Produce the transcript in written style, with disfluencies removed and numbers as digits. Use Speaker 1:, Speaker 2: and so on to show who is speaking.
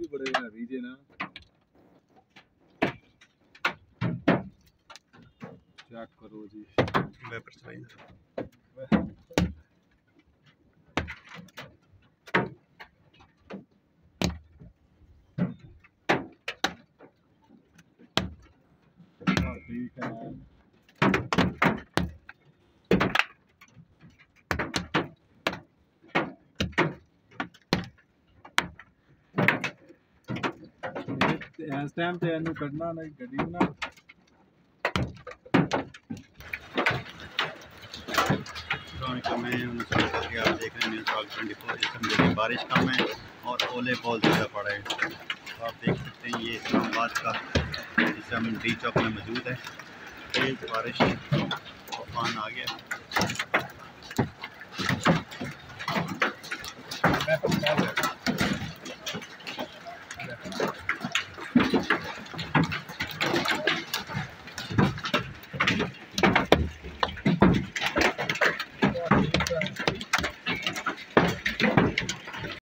Speaker 1: भी पड़ेगा दीजिए ना। चेक करो जी
Speaker 2: वेपर साइज
Speaker 1: ठीक है। इस टाइम पे इन्हू कढ़ना नहीं गड्डी ना
Speaker 2: मैं आप देख रहे हैं 24 इस समय बारिश कम है और ओले बहुत ज़्यादा पड़े हैं। तो आप देख सकते हैं ये इस्लामाबाद का जिसे हम डी चौक में मौजूद है। तेज़ बारिश तूफान आ गया।